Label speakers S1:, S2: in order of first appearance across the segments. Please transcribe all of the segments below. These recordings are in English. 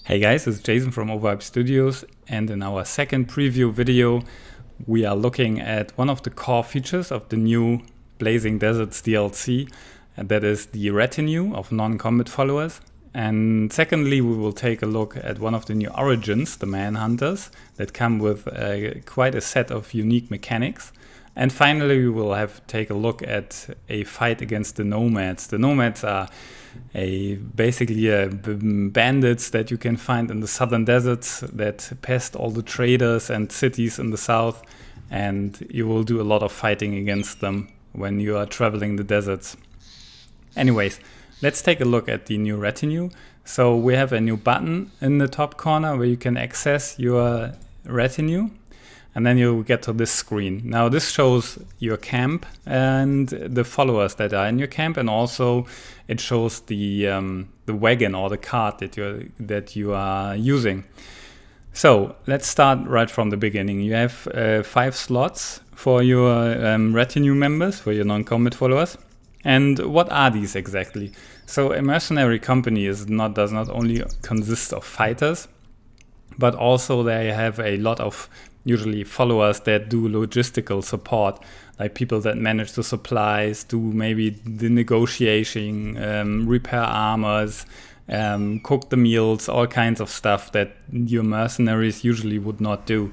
S1: Hey guys, it's Jason from Overhype Studios, and in our second preview video we are looking at one of the core features of the new Blazing Deserts DLC, and that is the retinue of non-combat followers. And secondly, we will take a look at one of the new origins, the Manhunters, that come with quite a set of unique mechanics. And finally, we will take a look at a fight against the nomads. The nomads are basically bandits that you can find in the southern deserts that pest all the traders and cities in the south, and you will do a lot of fighting against them when you are traveling the deserts. Anyways, let's take a look at the new retinue. So we have a new button in the top corner where you can access your retinue. And then you get to this screen. Now this shows your camp and the followers that are in your camp, and also it shows the wagon or the cart that you are using. So let's start right from the beginning. You have 5 slots for your retinue members, for your non-combat followers. And what are these exactly? So a mercenary company does not only consist of fighters, but also they have a lot of usually followers that do logistical support, like people that manage the supplies, do maybe the negotiating, repair armors, cook the meals, all kinds of stuff that your mercenaries usually would not do.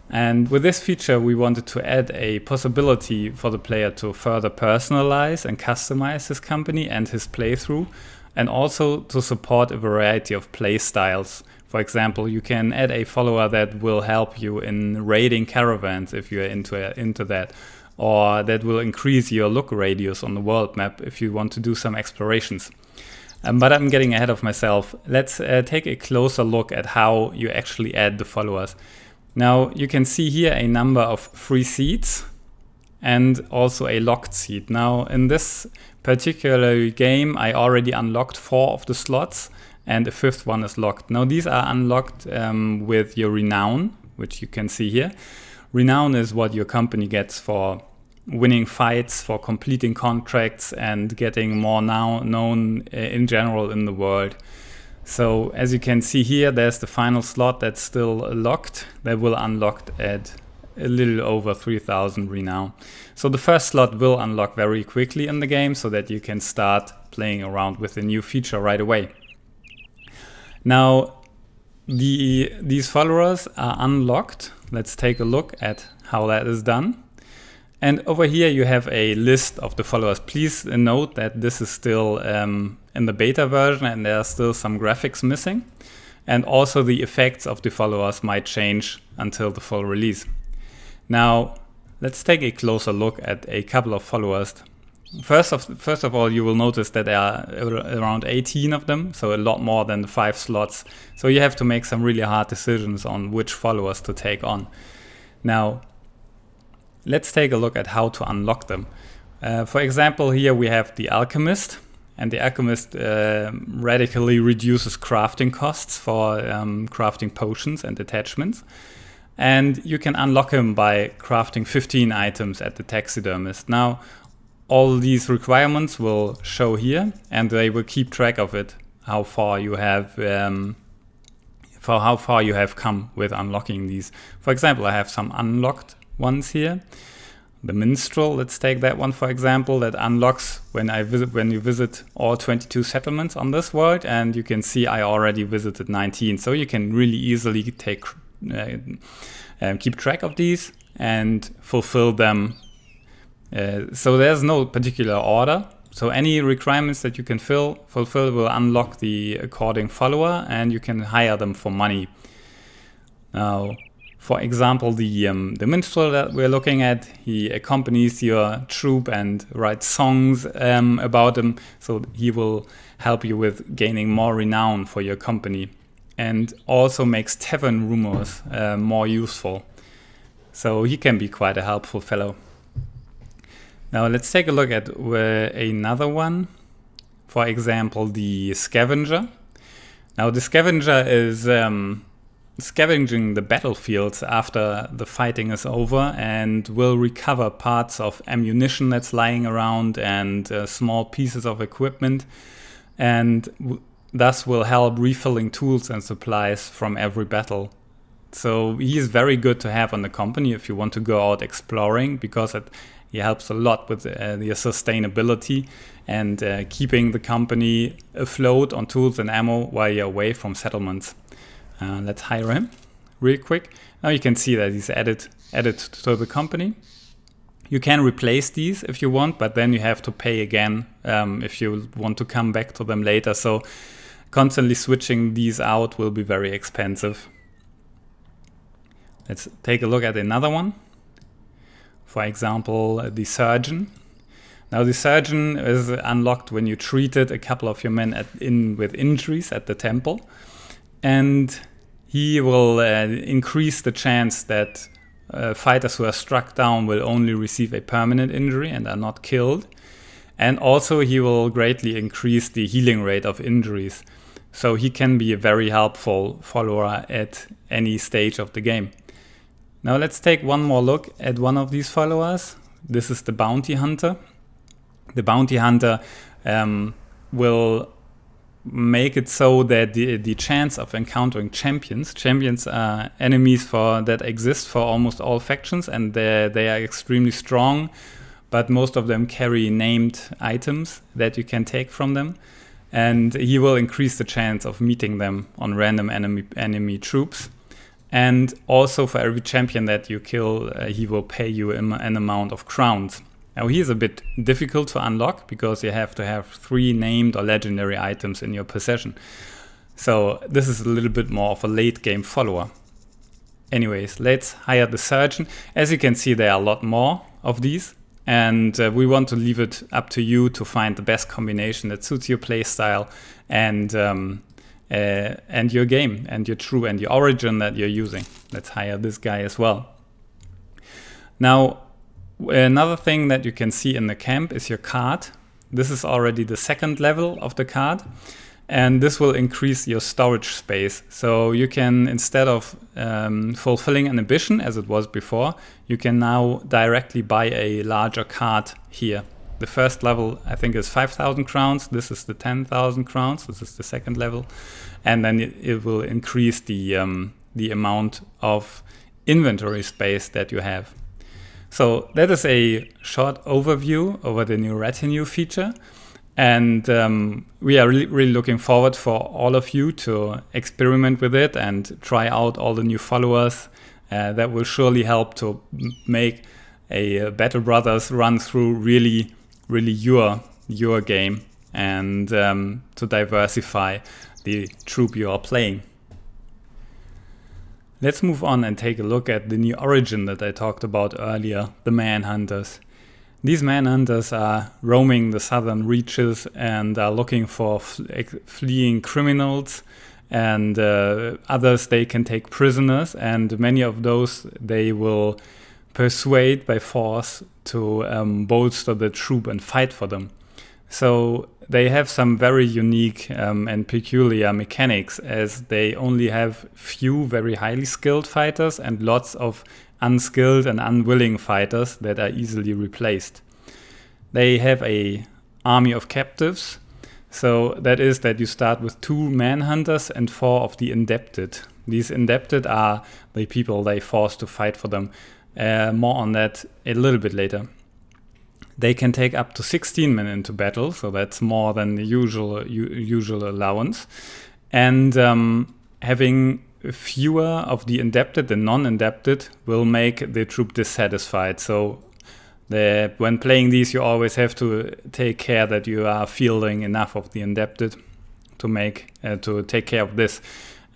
S1: And with this feature, we wanted to add a possibility for the player to further personalize and customize his company and his playthrough, and also to support a variety of play styles. For example, you can add a follower that will help you in raiding caravans if you're into that, or that will increase your look radius on the world map if you want to do some explorations. But I'm getting ahead of myself. Let's take a closer look at how you actually add the followers. Now you can see here a number of free seats and also a locked seat. Now in this particular game I already unlocked 4 of the slots, and a 5th one is locked. Now these are unlocked with your renown, which you can see here. Renown is what your company gets for winning fights, for completing contracts, and getting more known in general in the world. So as you can see here, there's the final slot that's still locked. That will unlock at a little over 3000 renown. So the first slot will unlock very quickly in the game so that you can start playing around with the new feature right away. Now, these followers are unlocked. Let's take a look at how that is done. And over here you have a list of the followers. Please note that this is still in the beta version and there are still some graphics missing. And also the effects of the followers might change until the full release. Now, let's take a closer look at a couple of followers. First of all, you will notice that there are around 18 of them, so a lot more than the 5 slots. So you have to make some really hard decisions on which followers to take on. Now, let's take a look at how to unlock them. For example, here we have the Alchemist, and the Alchemist radically reduces crafting costs for crafting potions and attachments. And you can unlock him by crafting 15 items at the Taxidermist. Now, all these requirements will show here, and they will keep track of it, how far you have come with unlocking these. For example, I have some unlocked ones here. The Minstrel, let's take that one for example, that unlocks when you visit all 22 settlements on this world, and you can see I already visited 19. So you can really easily keep track of these and fulfill them. So there's no particular order. So any requirements that you can fulfill will unlock the according follower, and you can hire them for money. Now, for example, the minstrel that we're looking at, he accompanies your troop and writes songs about them. So he will help you with gaining more renown for your company, and also makes tavern rumors more useful. So he can be quite a helpful fellow. Now let's take a look at another one. For example, the Scavenger. Now the Scavenger is scavenging the battlefields after the fighting is over and will recover parts of ammunition that's lying around and small pieces of equipment, and thus will help refilling tools and supplies from every battle. So he is very good to have on the company if you want to go out exploring, because he helps a lot with the sustainability and keeping the company afloat on tools and ammo while you're away from settlements. Let's hire him real quick. Now you can see that he's added to the company. You can replace these if you want, but then you have to pay again if you want to come back to them later. So constantly switching these out will be very expensive. Let's take a look at another one. For example, the surgeon. Now the surgeon is unlocked when you treated a couple of your men with injuries at the temple. And he will increase the chance that fighters who are struck down will only receive a permanent injury and are not killed. And also he will greatly increase the healing rate of injuries. So he can be a very helpful follower at any stage of the game. Now let's take one more look at one of these followers. This is the bounty hunter. The bounty hunter will make it so that the chance of encountering champions are enemies that exist for almost all factions, and they are extremely strong, but most of them carry named items that you can take from them, and he will increase the chance of meeting them on random enemy troops. And also for every champion that you kill, he will pay you an amount of crowns. Now he is a bit difficult to unlock because you have to have 3 named or legendary items in your possession. So this is a little bit more of a late game follower. Anyways, let's hire the surgeon. As you can see, there are a lot more of these, and we want to leave it up to you to find the best combination that suits your playstyle and your game and your origin that you're using. Let's hire this guy as well. Now, another thing that you can see in the camp is your card. This is already the 2nd level of the card, and this will increase your storage space. So you can, instead of fulfilling an ambition as it was before, you can now directly buy a larger card here. The 1st level, I think, is 5,000 crowns. This is the 10,000 crowns. This is the 2nd level. And then it will increase the amount of inventory space that you have. So that is a short overview over the new retinue feature. And we are really looking forward for all of you to experiment with it and try out all the new followers. That will surely help to make a Battle Brothers run through really your game, and to diversify the troop you are playing. Let's move on and take a look at the new origin that I talked about earlier, the Manhunters. These Manhunters are roaming the southern reaches and are looking for fleeing criminals, and others they can take prisoners, and many of those they will persuade by force to bolster the troop and fight for them. So they have some very unique and peculiar mechanics, as they only have few very highly skilled fighters and lots of unskilled and unwilling fighters that are easily replaced. They have a army of captives, so that is that you start with 2 Manhunters and 4 of the indebted. These indebted are the people they force to fight for them. More on that a little bit later. They can take up to 16 men into battle, so that's more than the usual allowance. And having fewer of the indebted than non-indebted will make the troop dissatisfied. So when playing these, you always have to take care that you are fielding enough of the indebted to take care of this.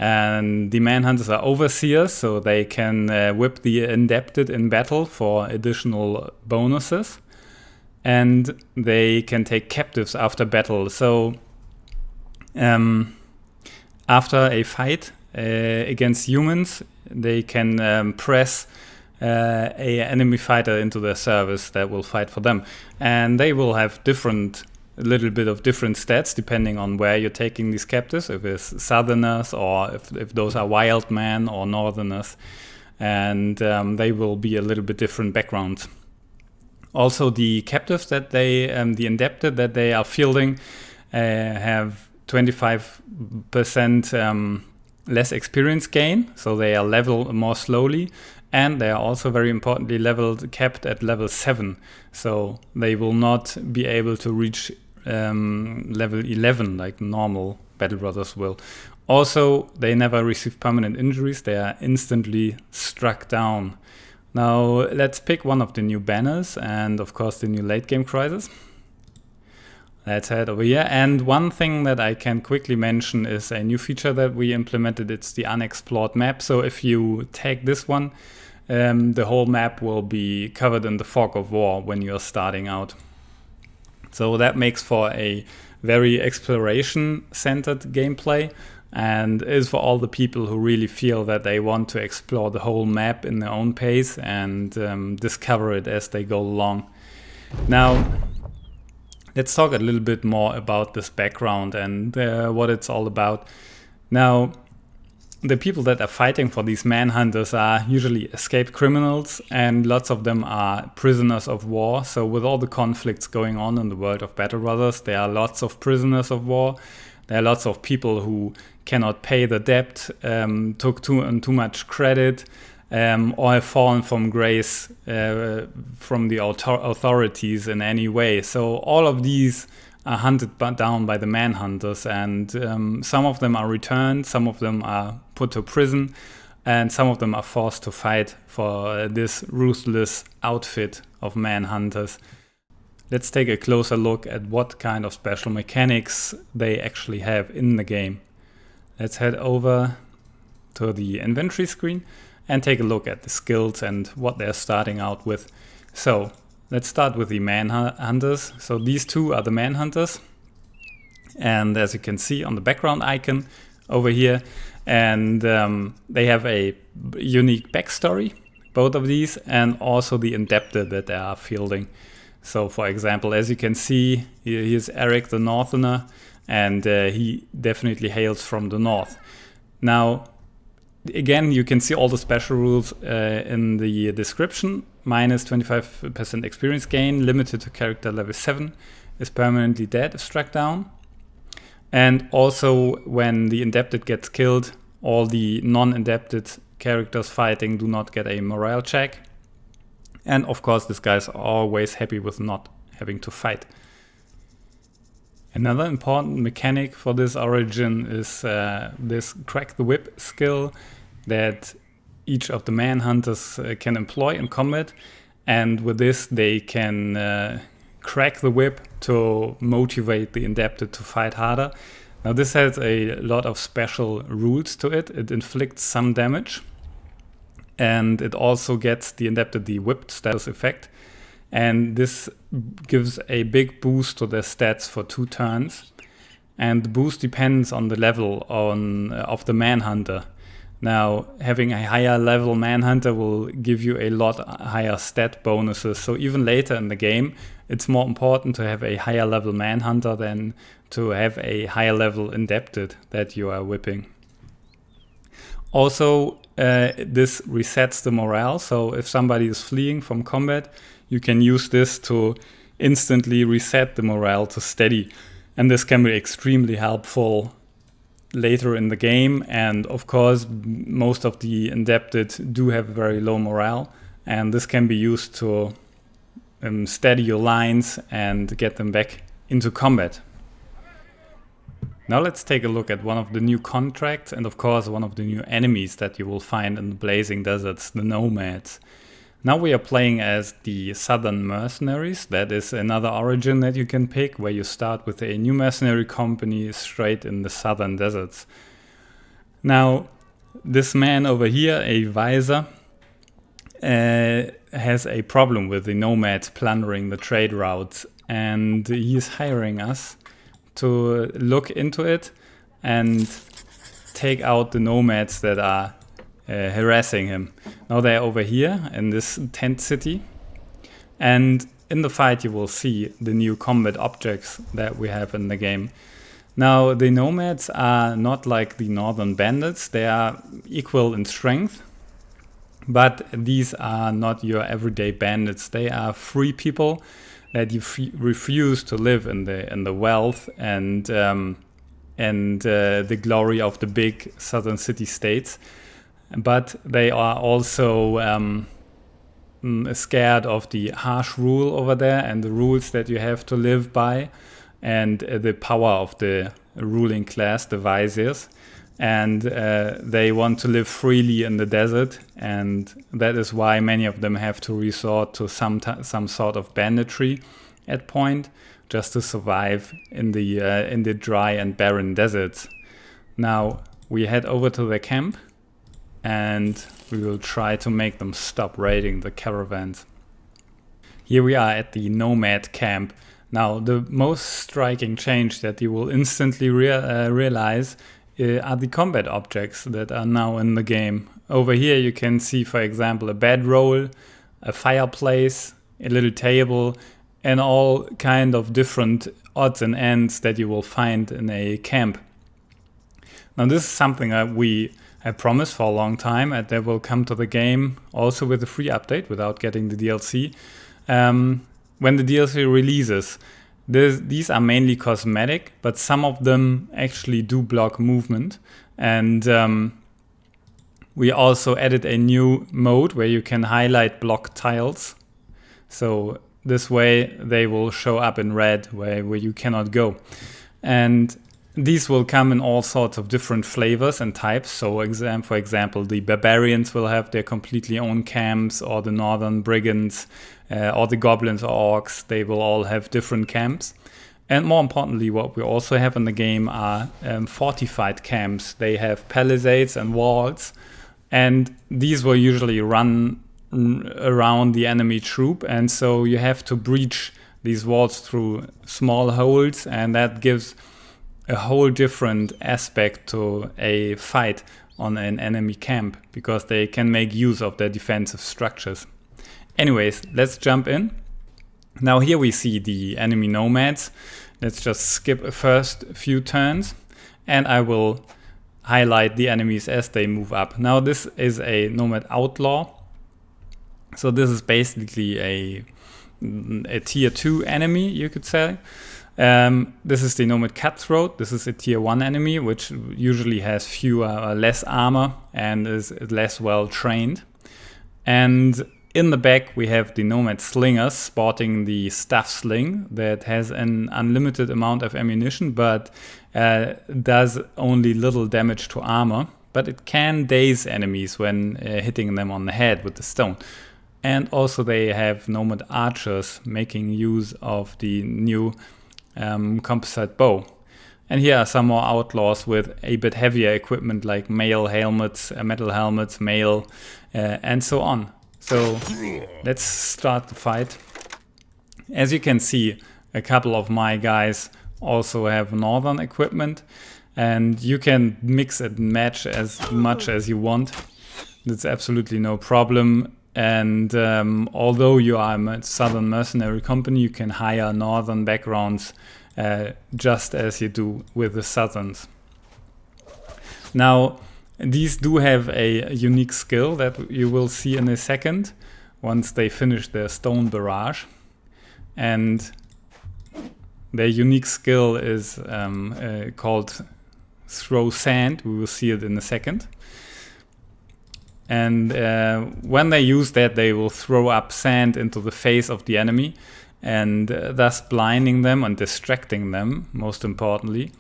S1: And the Manhunters are overseers, so they can whip the indebted in battle for additional bonuses. And they can take captives after battle. So after a fight against humans, they can press a enemy fighter into their service that will fight for them. And they will have different a little bit of different stats depending on where you're taking these captives, if it's southerners or if those are wild men or northerners, and they will be a little bit different backgrounds. Also, the captives that they, the indebted that they are fielding have 25% less experience gain, so they are leveled more slowly, and they are also very importantly capped at level 7, so they will not be able to reach level 11 like normal Battle Brothers will. Also, they never receive permanent injuries, they are instantly struck down. Now let's pick one of the new banners and of course the new late game crisis. Let's head over here, and one thing that I can quickly mention is a new feature that we implemented. It's the unexplored map. So if you take this one, the whole map will be covered in the fog of war when you're starting out. So that makes for a very exploration-centered gameplay, and is for all the people who really feel that they want to explore the whole map in their own pace and discover it as they go along. Now, let's talk a little bit more about this background and what it's all about. Now, the people that are fighting for these manhunters are usually escaped criminals, and lots of them are prisoners of war. So with all the conflicts going on in the world of Battle Brothers, there are lots of prisoners of war. There are lots of people who cannot pay the debt, took too much credit, or have fallen from grace from the authorities in any way. So all of these are hunted down by the Manhunters, and some of them are returned, some of them are put to prison, and some of them are forced to fight for this ruthless outfit of Manhunters. Let's take a closer look at what kind of special mechanics they actually have in the game. Let's head over to the inventory screen and take a look at the skills and what they're starting out with. So let's start with the Manhunters. So these two are the Manhunters, and as you can see on the background icon over here, and they have a unique backstory, both of these, and also the indebted that they are fielding. So for example, as you can see, here's Eric the Northerner, and he definitely hails from the north. Now, again, you can see all the special rules in the description. Minus 25% experience gain, limited to character level 7, is permanently dead if struck down. And also, when the indebted gets killed, all the non-indebted characters fighting do not get a morale check. And of course, this guy's always happy with not having to fight. Another important mechanic for this origin is this crack the whip skill that each of the Manhunters can employ in combat. And with this, they can crack the whip to motivate the indebted to fight harder. Now, this has a lot of special rules to it. It inflicts some damage, and it also gets the indebted the whipped status effect. And this gives a big boost to their stats for 2 turns. And the boost depends on the level of the Manhunter. Now, having a higher level Manhunter will give you a lot higher stat bonuses. So even later in the game, it's more important to have a higher level Manhunter than to have a higher level indebted that you are whipping. Also, this resets the morale. So if somebody is fleeing from combat, you can use this to instantly reset the morale to steady. And this can be extremely helpful later in the game. And of course, most of the indebted do have very low morale. And this can be used to steady your lines and get them back into combat. Now let's take a look at one of the new contracts and of course one of the new enemies that you will find in the Blazing Deserts, the nomads. Now we are playing as the Southern Mercenaries. That is another origin that you can pick, where you start with a new mercenary company straight in the Southern Deserts. Now, this man over here, a Visor, has a problem with the nomads plundering the trade routes, and he's hiring us to look into it and take out the nomads that are harassing him. Now they're over here in this tent city, and in the fight you will see the new combat objects that we have in the game. Now the nomads are not like the northern bandits, they are equal in strength, but these are not your everyday bandits. They are free people that you refuse to live in the wealth and the glory of the big southern city-states, but they are also scared of the harsh rule over there and the rules that you have to live by, and the power of the ruling class, the viziers, and they want to live freely in the desert, and that is why many of them have to resort to some sort of banditry at point, just to survive in the dry and barren deserts. Now we head over to the camp, and we will try to make them stop raiding the caravans. Here we are at the nomad camp. Now the most striking change that you will instantly realize are the combat objects that are now in the game. Over here you can see, for example, a bedroll, a fireplace, a little table, and all kind of different odds and ends that you will find in a camp. Now this is something that we have promised for a long time, and that will come to the game also with a free update without getting the DLC. When the DLC releases, these are mainly cosmetic, but some of them actually do block movement. And we also added a new mode where you can highlight block tiles. So this way they will show up in red where you cannot go. And these will come in all sorts of different flavors and types. So for example, the barbarians will have their completely own camps, or the northern brigands, or the goblins or orcs, they will all have different camps. And more importantly, what we also have in the game are fortified camps. They have palisades and walls, and these will usually run around the enemy troop, and so you have to breach these walls through small holes, and that gives a whole different aspect to a fight on an enemy camp, because they can make use of their defensive structures. Anyways, let's jump in. Now here we see the enemy nomads. Let's just skip a first few turns, and I will highlight the enemies as they move up. Now this is a nomad outlaw. So this is basically a tier 2 enemy, you could say. This is the nomad cutthroat. This is a tier 1 enemy, which usually has less armor and is less well trained. And in the back we have the nomad slingers, sporting the staff sling that has an unlimited amount of ammunition, but does only little damage to armor. But it can daze enemies when hitting them on the head with the stone. And also they have nomad archers, making use of the new composite bow. And here are some more outlaws with a bit heavier equipment, like mail helmets, metal helmets, mail, and so on. So let's start the fight. As you can see, a couple of my guys also have northern equipment, and you can mix and match as much as you want. That's absolutely no problem. And although you are a southern mercenary company, you can hire northern backgrounds just as you do with the southerns. Now, these do have a unique skill that you will see in a second once they finish their stone barrage. And their unique skill is called throw sand. We will see it in a second. And when they use that, they will throw up sand into the face of the enemy, and thus blinding them and distracting them, most importantly.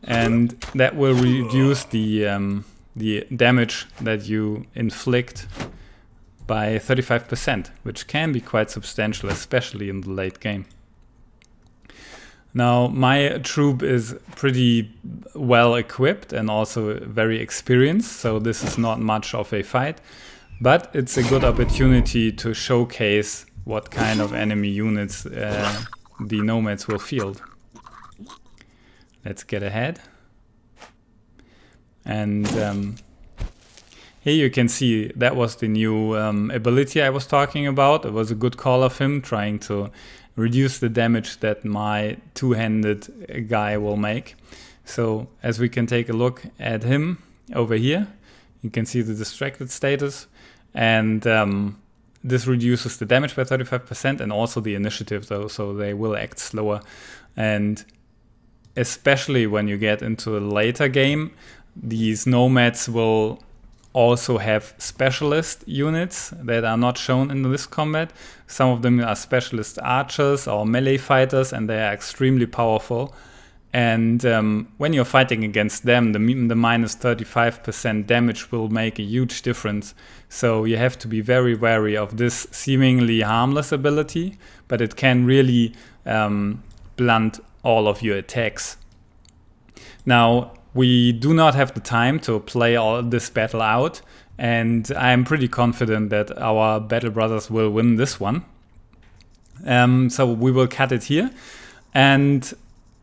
S1: And that will reduce the damage that you inflict by 35%, which can be quite substantial, especially in the late game. Now, my troop is pretty well equipped and also very experienced, so this is not much of a fight, but it's a good opportunity to showcase what kind of enemy units the nomads will field. Let's get ahead. And here you can see that was the new ability I was talking about. It was a good call of him, trying to reduce the damage that my two-handed guy will make. So as we can take a look at him over here, you can see the distracted status, and this reduces the damage by 35% and also the initiative though, so they will act slower. And especially when you get into a later game, these nomads will also have specialist units that are not shown in this combat. Some of them are specialist archers or melee fighters, and they are extremely powerful. And when you're fighting against them, the minus 35% damage will make a huge difference. So you have to be very wary of this seemingly harmless ability, but it can really blunt all of your attacks. Now, we do not have the time to play all this battle out, and I'm pretty confident that our battle brothers will win this one. So we will cut it here, and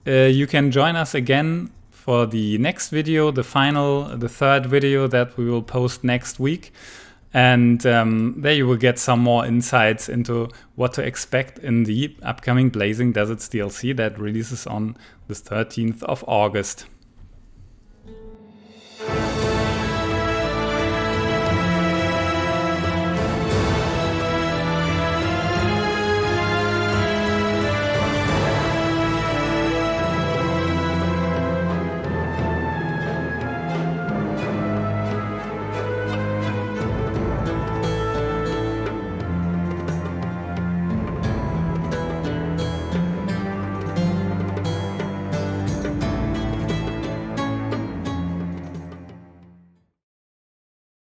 S1: you can join us again for the next video, the third video that we will post next week. And there you will get some more insights into what to expect in the upcoming Blazing Deserts DLC that releases on the 13th of August.